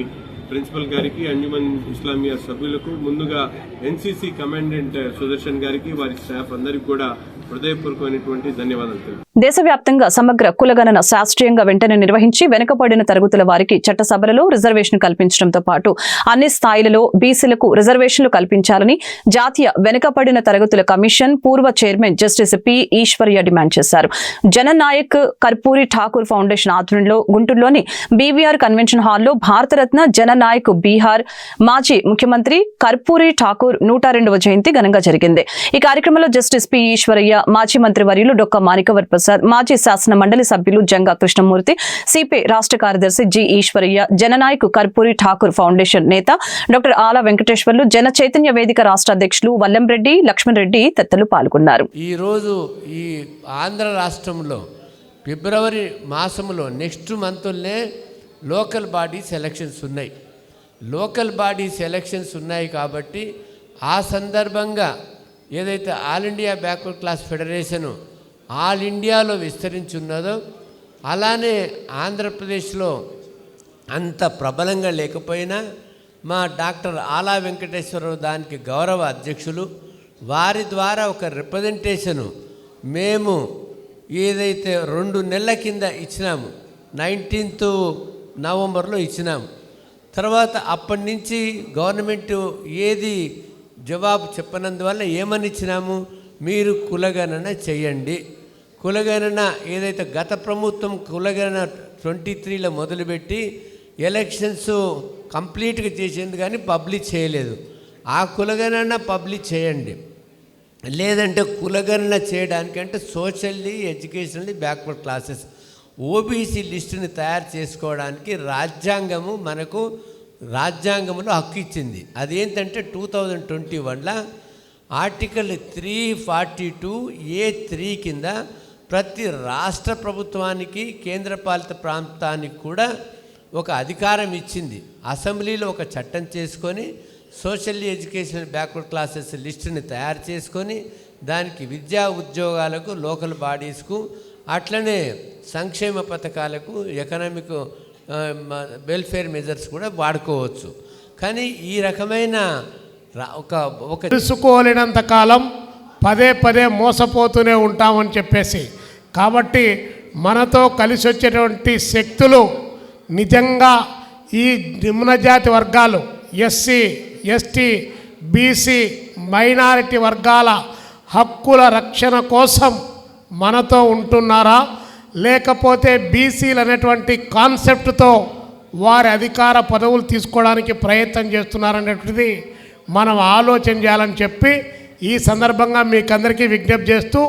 ప్రిన్సిపల్ గారికి, అంజుమన్ ఇస్లామియా సభ్యులకు, ముందుగా ఎన్సీసీ కమాండెంట్ సుదర్శన్ గారికి, వారి స్టాఫ్ అందరికీ కూడా హృదయపూర్వకమైనటువంటి ధన్యవాదాలు. దేశవ్యాప్తంగా సమగ్ర కులగణన శాస్త్రీయంగా వెంటనే నిర్వహించి వెనుకబడిన తరగతుల వారికి చట్టసభలలో రిజర్వేషన్ కల్పించడంతో పాటు అన్ని స్థాయిలలో బీసీలకు రిజర్వేషన్లు కల్పించాలని జాతీయ వెనుకబడిన తరగతుల కమిషన్ పూర్వ chairman justice P Aishwarya demand చేశారు. జననాయక్ కర్పూరి ఠాకూర్ ఫౌండేషన్ ఆధ్వర్యంలో గుంటూరులోని బీవీఆర్ కన్వెన్షన్ హాల్లో భారతరత్న జననాయక్ బీహార్ మాజీ ముఖ్యమంత్రి కర్పూరి ఠాకూర్ 102వ జయంతి ఘనంగా జరిగింది. ఈ కార్యక్రమంలో జస్టిస్ పి ఈశ్వరయ్య, మాజీ మంత్రి వర్యులు డొక్క మాణికవర్ ప్రసాద్, మాజీ శాసన మండలి సభ్యులు జంగా కృష్ణమూర్తి, సిపిఐ రాష్ట్ర కార్యదర్శి జి ఈశ్వరయ్య, జననాయక్ కర్పూరి ఠాకూర్ ఫౌండేషన్ నేత డాక్టర్ ఆలా వెంకటేశ్వర్లు, జన చైతన్య వేదిక రాష్ట్ర అధ్యక్షులు వల్లంరెడ్డి, లక్ష్మణ్ రెడ్డి తదితరులు పాల్గొన్నారు. ఈ రోజు ఈ ఆంధ్ర రాష్ట్రంలో ఫిబ్రవరి మాసంలో నెక్స్ట్ మంత్లోనే లోకల్ బాడీస్ ఎలక్షన్స్ ఉన్నాయి. లోకల్ బాడీస్ ఎలక్షన్స్ ఉన్నాయి కాబట్టి ఆ సందర్భంగా ఏదైతే all India backward class federation all ఇండియాలో విస్తరించున్నదో అలానే ఆంధ్రప్రదేశ్లో అంత ప్రబలంగా లేకపోయినా మా డాక్టర్ ఆలా వెంకటేశ్వరరావు దానికి గౌరవ అధ్యక్షులు, వారి ద్వారా ఒక రిప్రజెంటేషను మేము ఏదైతే 2 నెలల కింద ఇచ్చినాము, 19th నవంబర్లో ఇచ్చినాము. తర్వాత అప్పటి నుంచి గవర్నమెంట్ ఏది జవాబు చెప్పనందువల్ల ఏమని ఇచ్చినాము, మీరు కులగణన చేయండి. కులగణన ఏదైతే గత ప్రభుత్వం కులగణన 23లో మొదలుపెట్టి ఎలక్షన్స్ కంప్లీట్గా చేసింది కానీ పబ్లిష్ చేయలేదు. ఆ కులగణన పబ్లిష్ చేయండి. లేదంటే కులగణన చేయడానికంటే socially educationally backward classes OBC లిస్టుని తయారు చేసుకోవడానికి రాజ్యాంగంలో హక్కు ఇచ్చింది. అదేంటంటే 2021లో ఆర్టికల్ 342A(3) కింద ప్రతి రాష్ట్ర ప్రభుత్వానికి, కేంద్రపాలిత ప్రాంతానికి కూడా ఒక అధికారం ఇచ్చింది. అసెంబ్లీలో ఒక చట్టం చేసుకొని సోషల్ ఎడ్యుకేషనల్ బ్యాక్వర్డ్ క్లాసెస్ లిస్టుని తయారు చేసుకొని దానికి విద్యా ఉద్యోగాలకు, లోకల్ బాడీస్కు, అట్లనే సంక్షేమ పథకాలకు, ఎకనామిక్ వెల్ఫేర్ మెజర్స్ కూడా వాడుకోవచ్చు. కానీ ఈ రకమైన ఒక తెలుసుకోలేనంత కాలం పదే మోసపోతూనే ఉంటామని చెప్పేసి, కాబట్టి మనతో కలిసి వచ్చేటువంటి శక్తులు నిజంగా ఈ నిమ్నజాతి వర్గాలు, ఎస్సీ, ఎస్టీ, బీసీ, మైనారిటీ వర్గాల హక్కుల రక్షణ కోసం మనతో ఉంటున్నారా, లేకపోతే బీసీలు అనేటువంటి కాన్సెప్ట్తో వారి అధికార పదవులు తీసుకోవడానికి ప్రయత్నం చేస్తున్నారనేటువంటిది మనం ఆలోచన చేయాలని చెప్పి ఈ సందర్భంగా మీకందరికీ విజ్ఞప్తి చేస్తూ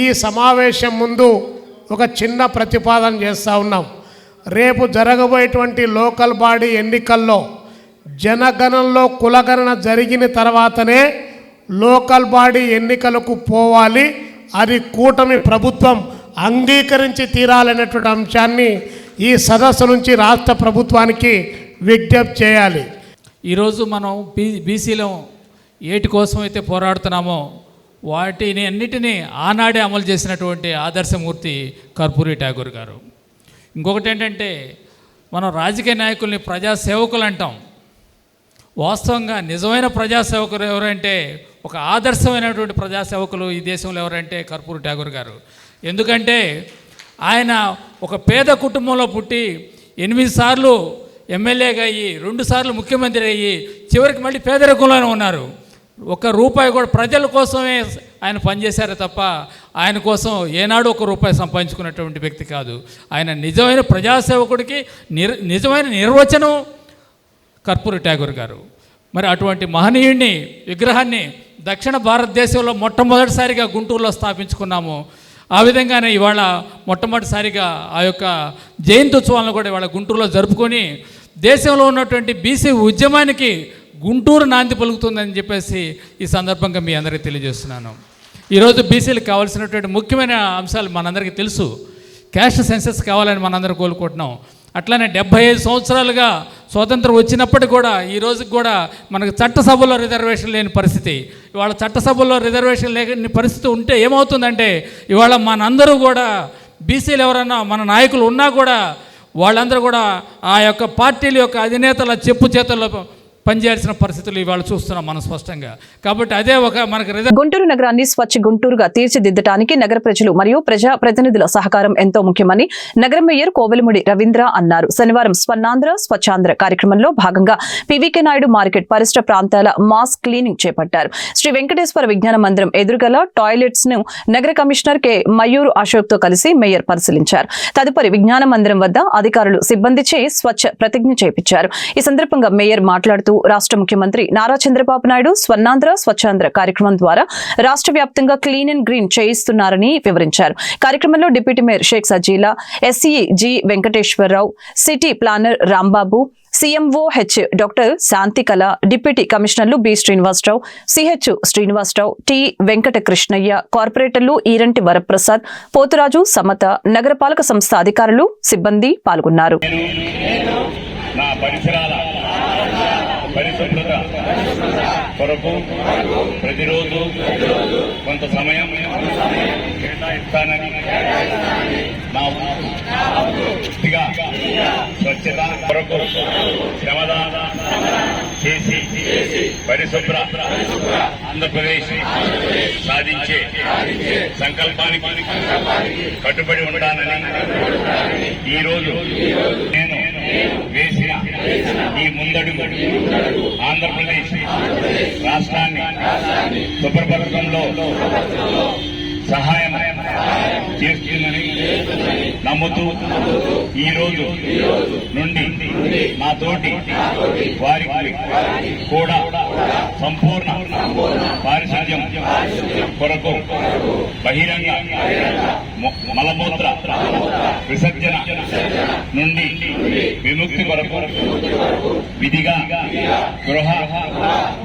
ఈ సమావేశం ముందు ఒక చిన్న ప్రతిపాదన చేస్తూ ఉన్నాం. రేపు జరగబోయేటువంటి లోకల్ బాడీ ఎన్నికల్లో జనగణనలో కులగణన జరిగిన తర్వాతనే లోకల్ బాడీ ఎన్నికలకు పోవాలి. అది కూటమి ప్రభుత్వం అంగీకరించి తీరాలనేటువంటి అంశాన్ని ఈ సదస్సు నుంచి రాష్ట్ర ప్రభుత్వానికి విజ్ఞప్తి చేయాలి. ఈరోజు మనం బీసీలో ఏటి కోసం అయితే పోరాడుతున్నామో వాటిని అన్నిటినీ ఆనాడే అమలు చేసినటువంటి ఆదర్శమూర్తి కర్పూరి ఠాకూర్ గారు. ఇంకొకటి ఏంటంటే, మనం రాజకీయ నాయకుల్ని ప్రజాసేవకులు అంటాం. వాస్తవంగా నిజమైన ప్రజాసేవకులు ఎవరంటే, ఒక ఆదర్శమైనటువంటి ప్రజాసేవకులు ఈ దేశంలో ఎవరంటే కర్పూరి ఠాకూర్ గారు. ఎందుకంటే ఆయన ఒక పేద కుటుంబంలో పుట్టి 8 సార్లు ఎమ్మెల్యేగా అయ్యి 2 సార్లు ముఖ్యమంత్రి అయ్యి చివరికి మళ్ళీ పేదరికంలోనే ఉన్నారు. ₹1 కూడా ప్రజల కోసమే ఆయన పనిచేశారు తప్ప ఆయన కోసం ఏనాడు ₹1 సంపాదించుకున్నటువంటి వ్యక్తి కాదు. ఆయన నిజమైన ప్రజాసేవకుడికి నిజమైన నిర్వచనం కర్పూరి ఠాకూర్ గారు. మరి అటువంటి మహనీయుడిని విగ్రహాన్ని దక్షిణ భారతదేశంలో మొట్టమొదటిసారిగా గుంటూరులో స్థాపించుకున్నాము. ఆ విధంగానే ఇవాళ మొట్టమొదటిసారిగా ఆ యొక్క జయంత్యుత్సవాలను కూడా ఇవాళ గుంటూరులో జరుపుకొని దేశంలో ఉన్నటువంటి బీసీ ఉద్యమానికి గుంటూరు నాంది పలుకుతుందని చెప్పేసి ఈ సందర్భంగా మీ అందరికీ తెలియజేస్తున్నాను. ఈరోజు బీసీలకు కావాల్సినటువంటి ముఖ్యమైన అంశాలు మనందరికీ తెలుసు. క్యాస్ట్ సెన్సస్ కావాలని మనందరం కోరుకుంటున్నాం. అట్లానే 75 సంవత్సరాలుగా స్వాతంత్రం వచ్చినప్పటికి కూడా ఈ రోజుకి కూడా మనకు చట్టసభలో రిజర్వేషన్ లేని పరిస్థితి. ఇవాళ చట్టసభలో రిజర్వేషన్ లేని పరిస్థితి ఉంటే ఏమవుతుందంటే ఇవాళ మనందరూ కూడా బీసీలు ఎవరన్నా మన నాయకులు ఉన్నా కూడా వాళ్ళందరూ కూడా ఆ యొక్క పార్టీల యొక్క అధినేతల చెప్పు చేతుల్లో పనిచేయాల్సిన పరిస్థితులు ఇవాళ చూస్తున్నాం మనం స్పష్టంగా. కాబట్టి అదే ఒక మనకు గుంటూరు నగరాన్ని స్వచ్ఛ గుంటూరుగా తీర్చిదిద్దడానికి నగర ప్రజలు మరియు ప్రజా ప్రతినిధుల సహకారం ఎంతో ముఖ్యమని నగర మేయర్ కోవెలముడి రవీంద్ర అన్నారు. శనివారం స్వర్ణాంధ్ర స్వచ్ఛాంధ్ర కార్యక్రమంలో భాగంగా పీవీకే నాయుడు మార్కెట్ పరిసర ప్రాంతాల మాస్ క్లీనింగ్ చేపట్టారు. శ్రీ వెంకటేశ్వర విజ్ఞాన మందిరం ఎదురుగల టాయిలెట్స్ ను నగర కమిషనర్ కె మయూర్ అశోక్ తో కలిసి మేయర్ పరిశీలించారు. తదుపరి విజ్ఞాన మందిరం వద్ద అధికారులు సిబ్బందిచే స్వచ్ఛ ప్రతిజ్ఞ చేపించారు. ఈ సందర్భంగా మేయర్ మాట్లాడుతూ రాష్ట్ర ముఖ్యమంత్రి నారా చంద్రబాబు నాయుడు స్వర్ణాంధ్ర స్వచ్ఛాంధ్ర కార్యక్రమం ద్వారా రాష్ట్ర వ్యాప్తంగా క్లీన్ అండ్ గ్రీన్ చేయిస్తున్నారని వివరించారు. కార్యక్రమంలో deputy mayor Sheikh Sajila, SC G Venkateswararao, city planner Rambabu, CMO H doctor Shanthikala, deputy కమిషనర్లు B Srinivasarao, CH Srinivasarao, T Venkata Krishnaiah, కార్పొరేటర్లు ఈరంటి వరప్రసాద్, పోతురాజు, సమత, నగరపాలక సంస్థ అధికారులు సిబ్బంది పాల్గొన్నారు. పరిశుభ్రత కొరకు ప్రతిరోజు కొంత సమయం కేటాయిస్తానని నా పూర్తిగా స్వచ్ఛత కొరకు శ్రమదాన చేసి పరిశుభ్ర ఆంధ్రప్రదేశ్ సాధించే సంకల్పానికి కట్టుబడి ఉంటానని ఈరోజు నేను వేసిన ఈ ముందడుగు ఆంధ్రప్రదేశ్ రాష్ట్రాన్ని శుభ్రపరచడంలో సహాయం చేస్తుందని నమ్ముతూ ఈ రోజు నుండి నా తోటి వారికి కూడా సంపూర్ణ పారిశుధ్యం కొరకు బహిరంగ మలమూత్ర విసర్జన నుండి విముక్తి కొరకు విధిగా గృహ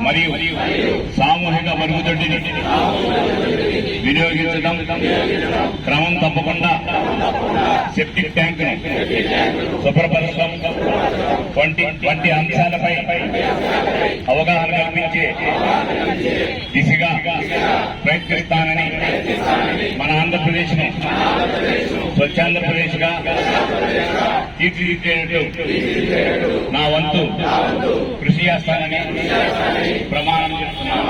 మరియు సామూహిక మరుగుదొడ్డిని వినియోగించడం, క్రమం తప్పకుండా సెప్టిక్ ట్యాంకును శుభ్రపరచడం వంటి అంశాలపై అవగాహన కల్పించే దిశగా ప్రయత్నిస్తానని మన ఆంధ్రప్రదేశ్ను స్వచ్ఛాంధ్రప్రదేశ్ గా తీర్చిదిద్దేటట్టు నా వంతు కృషి చేస్తానని ప్రమాణం చేస్తున్నాను.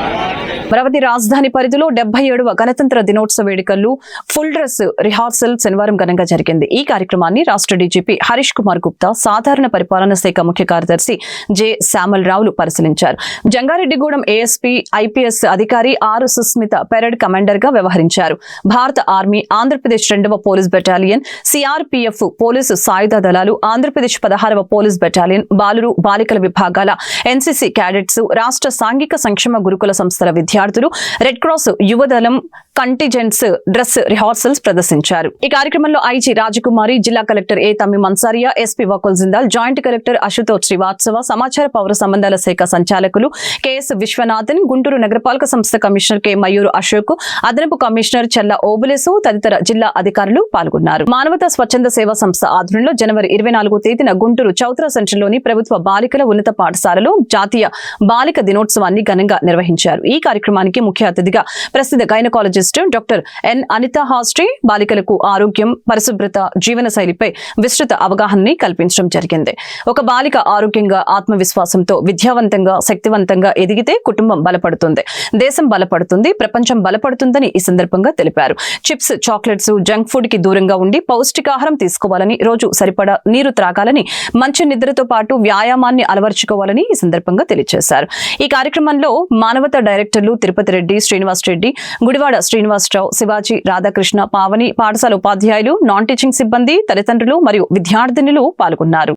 అమరావతి రాజధాని పరిధిలో 77వ గణతంత్ర దినోత్సవ వేడుకలు ఫుల్ డ్రెస్ రిహార్సల్ శనివారం ఘనంగా జరిగింది. ఈ కార్యక్రమాన్ని రాష్ట్ర డీజీపీ హరీష్ కుమార్ గుప్తా, సాధారణ పరిపాలన శాఖ ముఖ్య కార్యదర్శి జె శ్యామల్ రావులు పరిశీలించారు. జంగారెడ్డిగూడెం ఏఎస్పీ ఐపీఎస్ అధికారి ఆర్ సుస్మిత పెరేడ్ కమాండర్ గా వ్యవహరించారు. భారత ఆర్మీ, ఆంధ్రప్రదేశ్ 2వ పోలీస్ బెటాలియన్, సిఆర్పీఎఫ్ పోలీసు సాయుధ దళాలు, ఆంధ్రప్రదేశ్ 16వ పోలీస్ బెటాలియన్, బాలురు బాలికల విభాగాల ఎన్సీసీ క్యాడెట్స్, రాష్ట్ర సాంఘిక సంక్షేమ గురుకుల సంస్థల విద్యార్థులు, రెడ్ క్రాస్ యువదళం కంటిజెంట్స్ డ్రెస్ రిహార్సల్స్ ప్రదర్శించారు. ఈ కార్యక్రమంలో ఐజీ రాజకుమారి, జిల్లా collector A Thammi Mansaria, SP Vakul Jindal, joint collector Ashutosh Srivastava, సమాచార పౌర సంబంధాల శాఖ సంచాలకులు కెఎస్ విశ్వనాథన్, గుంటూరు నగరపాలక సంస్థ కమిషనర్ కె మయూర్ అశోక్, అదనపు కమిషనర్ చెల్ల ఓబులేసు తదితర జిల్లా అధికారులు పాల్గొన్నారు. మానవతా స్వచ్ఛంద సేవా సంస్థ ఆధ్వర్యంలో జనవరి 24వ తేదీన గుంటూరు చౌత్రా సెంటర్లోని ప్రభుత్వ బాలికల ఉన్నత పాఠశాలలో జాతీయ బాలిక దినోత్సవాన్ని ఘనంగా నిర్వహించారు. ఈ కార్యక్రమానికి ముఖ్య అతిథిగా ప్రసిద్ధ గైనకాలజిస్ట్ డాక్టర్ ఎన్ అనితా హాస్ట్రీ బాలికలకు ఆరోగ్యం, పరిశుభ్రత, జీవన శైలిపై విస్తృత అవగాహనని కల్పించడం జరిగింది. ఒక బాలిక ఆరోగ్యంగా, ఆత్మవిశ్వాసంతో, విద్యావంతంగా, శక్తివంతంగా ఎదిగితే కుటుంబం బలపడుతుంది, దేశం బలపడుతుంది, ప్రపంచం బలపడుతుందని ఈ సందర్భంగా తెలిపారు. చిప్స్, చాక్లెట్స్, జంక్ ఫుడ్ కి దూరంగా ఉండి పౌష్టికాహారం తీసుకోవాలని, రోజు సరిపడా నీరు త్రాగాలని, మంచి నిద్రతో పాటు వ్యాయామాన్ని అలవర్చుకోవాలని ఈ సందర్భంగా తెలియజేశారు. ఈ కార్యక్రమంలో మానవతా డైరెక్టర్లు తిరుపతి రెడ్డి, శ్రీనివాస్ రెడ్డి, గుడివాడ శ్రీనివాసరావు, శివాజీ, రాధాకృష్ణ, పావని, పాఠశాల ఉపాధ్యాయులు, నాన్ టీచింగ్ సిబ్బంది, తల్లిదండ్రులు మరియు విద్యార్థినులు పాల్గొన్నారు.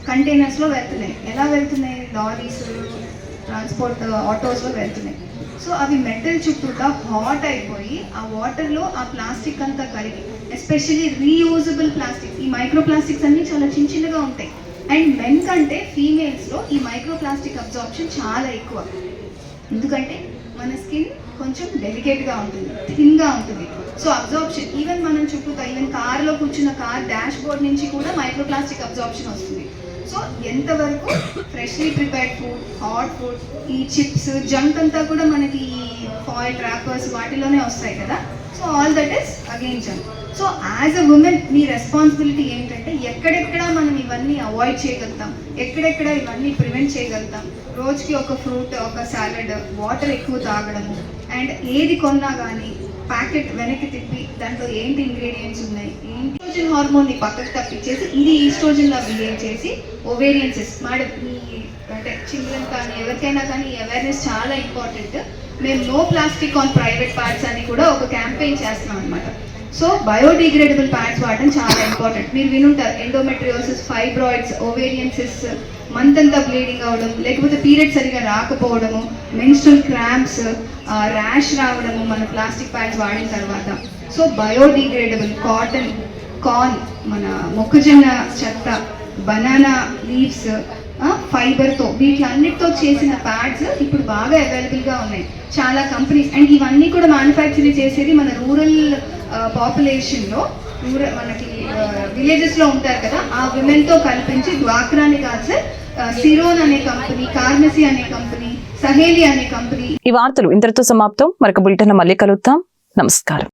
కంటైనర్స్ లో వెళ్తున్నాయి. ఎలా వెళ్తున్నాయి? లారీస్, ట్రాన్స్పోర్ట్ ఆటోస్ లో వెళ్తున్నాయి. సో అవి మెటల్ చుట్టూతా హాట్ అయిపోయి ఆ వాటర్లో ఆ ప్లాస్టిక్ అంతా కరిగి, ఎస్పెషల్లీ రీయూజబుల్ ప్లాస్టిక్, ఈ మైక్రో ప్లాస్టిక్స్ అన్నీ చాలా చిన్నగా ఉంటాయి. అండ్ మెన్ కంటే ఫీమేల్స్లో ఈ మైక్రో ప్లాస్టిక్ అబ్జార్ప్షన్ చాలా ఎక్కువ. ఎందుకంటే మన స్కిన్ కొంచెం డెలికేట్గా ఉంటుంది, థిన్గా ఉంటుంది. సో అబ్జార్ప్షన్ ఈవెన్ మనం చుట్టూతా, ఈవెన్ కార్లో కూర్చున్న కార్ డాష్ బోర్డ్ నుంచి కూడా మైక్రో ప్లాస్టిక్ అబ్జార్ప్షన్ వస్తుంది. సో ఎంతవరకు freshly prepared food, hot food, ఈ చిప్స్, జంక్ అంతా కూడా మనకి ఈ ఫాయిల్ ర్యాపర్స్ వాటిలోనే వస్తాయి కదా. So all that is again junk. So as a women me responsibility ఏంటంటే ఎక్కడెక్కడ మనం ఇవన్నీ అవాయిడ్ చేయగలుగుతాం, ఎక్కడెక్కడ ఇవన్నీ ప్రివెంట్ చేయగలుగుతాం. రోజుకి ఒక ఫ్రూట్, ఒక సాలడ్, వాటర్ ఎక్కువ తాగడము, అండ్ ఏది కొన్నా కానీ ప్యాకెట్ వెనక్కి తిప్పి దాంట్లో ఏంటి ఇంగ్రీడియంట్స్ ఉన్నాయి, ఏంటి ఈస్ట్రోజన్ హార్మోన్ని పక్కకు తప్పించేసి ఇది ఈస్ట్రోజన్లా బిహేవ్ చేసి ఓవేరియన్ సిస్ట్. మేడం ఈ అంటే చిల్డ్రన్ కానీ ఎవరికైనా కానీ ఈ అవేర్నెస్ చాలా ఇంపార్టెంట్. మేము no plastic on private parts అని కూడా ఒక క్యాంపెయిన్ చేస్తున్నాం అనమాట. సో బయోడిగ్రేడబుల్ ప్యాడ్స్ వాడడం చాలా ఇంపార్టెంట్. మీరు వినుంటారు endometriosis, fibroids, ovarian cyst, month అంతా బ్లీడింగ్ అవ్వడం, లేకపోతే పీరియడ్ సరిగా రాకపోవడము, మెన్స్ట్రల్ క్రాంప్స్, ర్యాష్ రావడము మన ప్లాస్టిక్ ప్యాడ్స్ వాడిన తర్వాత. సో బయోడిగ్రేడబుల్ కాటన్, కార్న్, మన మొక్కజొన్న చెత్త, బనానా లీవ్స్, ఫైబర్తో, వీటిలన్నిటితో చేసిన ప్యాడ్స్ ఇప్పుడు బాగా అవైలబుల్గా ఉన్నాయి చాలా కంపెనీస్. అండ్ ఇవన్నీ కూడా మ్యానుఫ్యాక్చరింగ్ చేసేది మన రూరల్ పాపులేషన్లో, మనకి విలేజెస్లో ఉంటారు కదా, ఆ విమెన్తో కల్పించి డ్వాక్రాని కాదు సార్, సిరోన్ అనే కంపెనీ, కార్మసీ అనే కంపెనీ, సహేలి అనే కంపెనీ. ఈ వార్తలు ఇంతటితో సమాప్తం. మరొక బులెటిన్ మళ్ళీ కలుద్దాం. నమస్కారం.